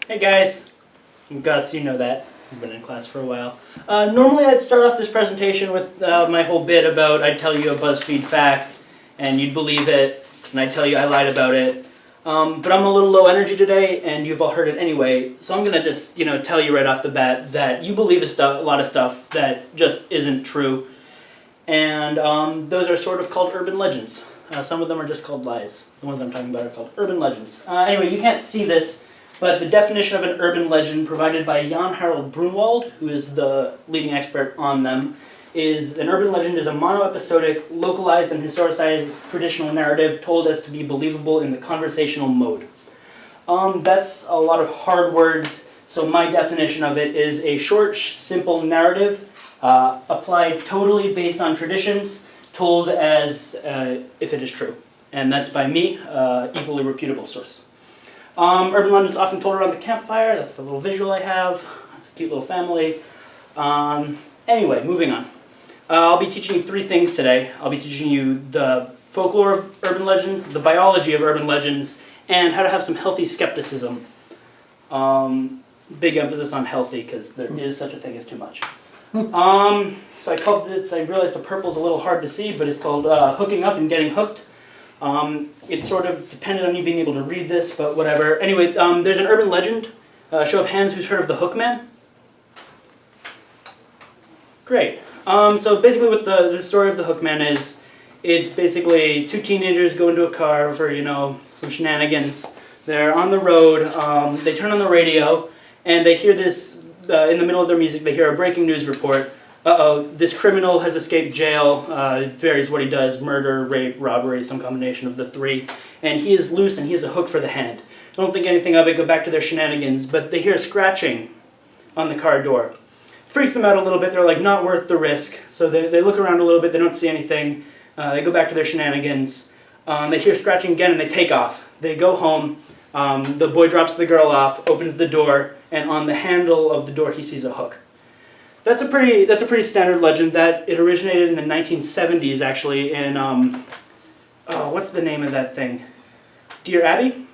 Hey guys, I'm Gus, you know that. I've been in class for a while. Normally I'd start off this presentation with my whole bit about I'd tell you a BuzzFeed fact and you'd believe it, and I'd tell you I lied about it. But I'm a little low energy today and you've all heard it anyway, so I'm going to just tell you right off the bat that you believe a lot of stuff that just isn't true. And those are sort of called urban legends. Some of them are just called lies. The ones I'm talking about are called urban legends. Anyway, you can't see this, but the definition of an urban legend provided by Jan Harold Brunwald, who is the leading expert on them, is an urban legend is a monoepisodic, localized and historicized traditional narrative told as to be believable in the conversational mode. That's a lot of hard words, so my definition of it is a short, simple narrative applied totally based on traditions, told as if it is true. And that's by me, equally reputable source. Urban legends often told around the campfire. That's the little visual I have. It's a cute little family. Anyway, moving on. I'll be teaching you three things today. I'll be teaching you the folklore of urban legends, the biology of urban legends, and how to have some healthy skepticism. Big emphasis on healthy, because there is such a thing as too much. So I called this, I realized the purple's a little hard to see, but it's called Hooking Up and Getting Hooked. It's sort of dependent on you being able to read this, but whatever. Anyway, there's an urban legend. Show of hands, who's heard of the Hookman? Great. So basically what the story of the Hookman is, it's basically two teenagers go into a car for, some shenanigans. They're on the road, they turn on the radio, and they hear this, in the middle of their music, they hear a breaking news report. This criminal has escaped jail, it varies what he does, murder, rape, robbery, some combination of the three, and he is loose and he has a hook for the hand. Don't think anything of it, go back to their shenanigans, but they hear scratching on the car door. Freaks them out a little bit, they're like, not worth the risk, so they look around a little bit, they don't see anything, they go back to their shenanigans, they hear scratching again and they take off. They go home, the boy drops the girl off, opens the door, and on the handle of the door he sees a hook. That's a pretty standard legend. That it originated in the 1970s, actually, in what's the name of that thing? Dear Abby.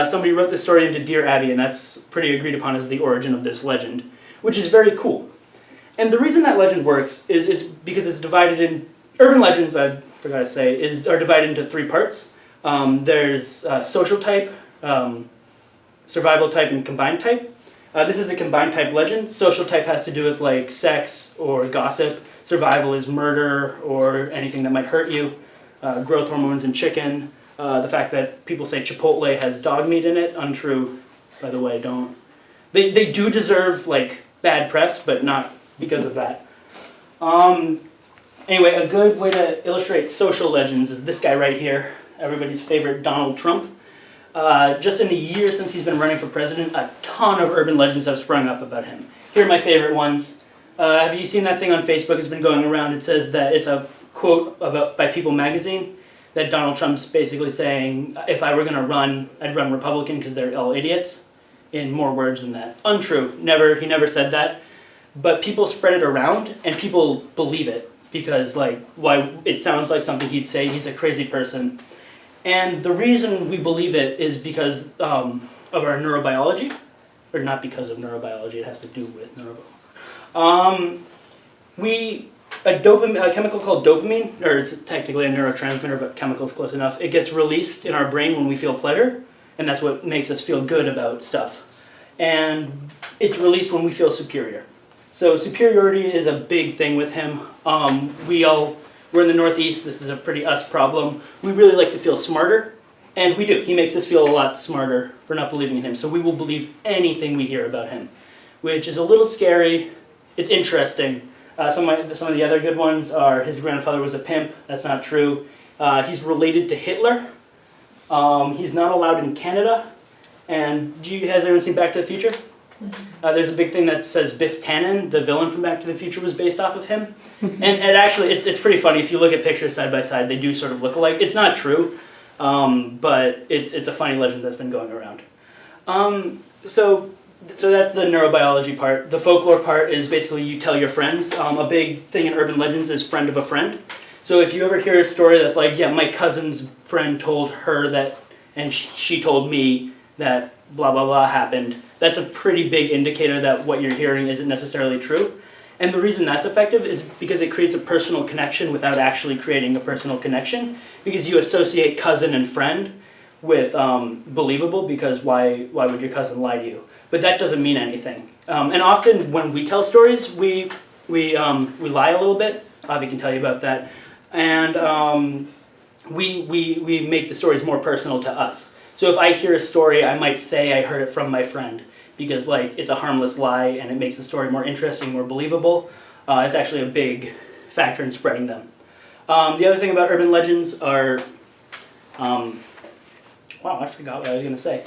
Somebody wrote this story into Dear Abby, and that's pretty agreed upon as the origin of this legend, which is very cool. And the reason that legend works is it's because it's divided in urban legends. I forgot to say are divided into three parts. There's social type, survival type, and combined type. This is a combined type legend. Social type has to do with like sex or gossip. Survival is murder or anything that might hurt you. Growth hormones in chicken. The fact that people say Chipotle has dog meat in it, untrue. By the way, don't. They do deserve like bad press, but not because of that. Anyway, a good way to illustrate social legends is this guy right here. Everybody's favorite Donald Trump. Just in the year since he's been running for president, a ton of urban legends have sprung up about him. Here are my favorite ones. Have you seen that thing on Facebook? It's been going around. It says that it's a quote by People magazine that Donald Trump's basically saying, if I were going to run, I'd run Republican because they're all idiots. In more words than that. Untrue. He never said that. But people spread it around and people believe it because why it sounds like something he'd say. He's a crazy person. And the reason we believe it is because of our neurobiology, or not because of neurobiology, it has to do with neurobiology. A chemical called dopamine, or it's technically a neurotransmitter, but chemical is close enough, it gets released in our brain when we feel pleasure, and that's what makes us feel good about stuff. And it's released when we feel superior. So superiority is a big thing with him. We're in the Northeast, this is a pretty us problem. We really like to feel smarter, and we do. He makes us feel a lot smarter for not believing in him, so we will believe anything we hear about him, which is a little scary. It's interesting. Some of the other good ones are his grandfather was a pimp. That's not true. He's related to Hitler. He's not allowed in Canada. And has anyone seen Back to the Future? There's a big thing that says Biff Tannen, the villain from Back to the Future, was based off of him. And actually, it's pretty funny. If you look at pictures side by side, they do sort of look alike. It's not true, but it's a funny legend that's been going around. So that's the neurobiology part. The folklore part is basically you tell your friends. A big thing in urban legends is friend of a friend. So if you ever hear a story that's like, yeah, my cousin's friend told her that, and she told me that blah, blah, blah happened, that's a pretty big indicator that what you're hearing isn't necessarily true. And the reason that's effective is because it creates a personal connection without actually creating a personal connection, because you associate cousin and friend with believable, because why would your cousin lie to you? But that doesn't mean anything. And often when we tell stories, we lie a little bit. Avi can tell you about that. And we make the stories more personal to us. So if I hear a story, I might say I heard it from my friend, because like it's a harmless lie and it makes the story more interesting, more believable. It's actually a big factor in spreading them. The other thing about urban legends are, wow, I forgot what I was going to say.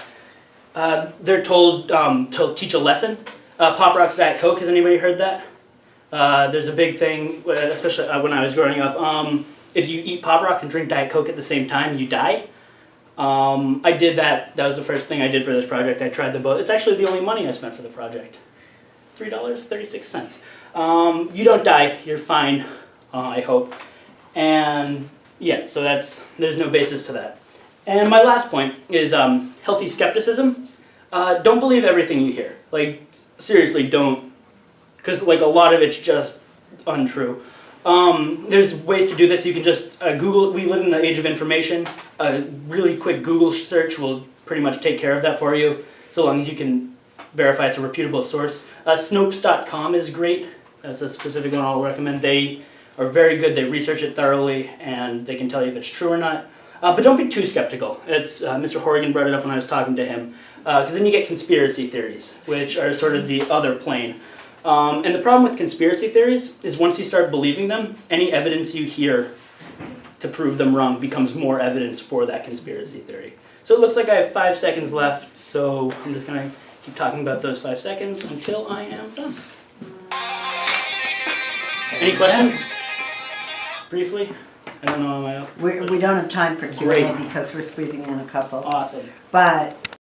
They're told to teach a lesson. Pop Rocks Diet Coke, has anybody heard that? There's a big thing, especially when I was growing up. If you eat Pop Rocks and drink Diet Coke at the same time, you die. I did that. That was the first thing I did for this project. I tried them both. It's actually the only money I spent for the project. $3.36. You don't die. You're fine, I hope. And yeah, so there's no basis to that. And my last point is healthy skepticism. Don't believe everything you hear. Like, seriously, don't. Because like a lot of it's just untrue. There's ways to do this. You can just Google. We live in the age of information. A really quick Google search will pretty much take care of that for you, so long as you can verify it's a reputable source. Snopes.com is great. That's a specific one I'll recommend. They are very good. They research it thoroughly, and they can tell you if it's true or not. But don't be too skeptical. It's Mr. Horrigan brought it up when I was talking to him, because then you get conspiracy theories, which are sort of the other plane. And the problem with conspiracy theories is once you start believing them, any evidence you hear to prove them wrong becomes more evidence for that conspiracy theory. So it looks like I have 5 seconds left, so I'm just going to keep talking about those 5 seconds until I am done. Any questions? Briefly? I don't know. We don't have time for Q&A Great. because we're squeezing in a couple. Awesome. But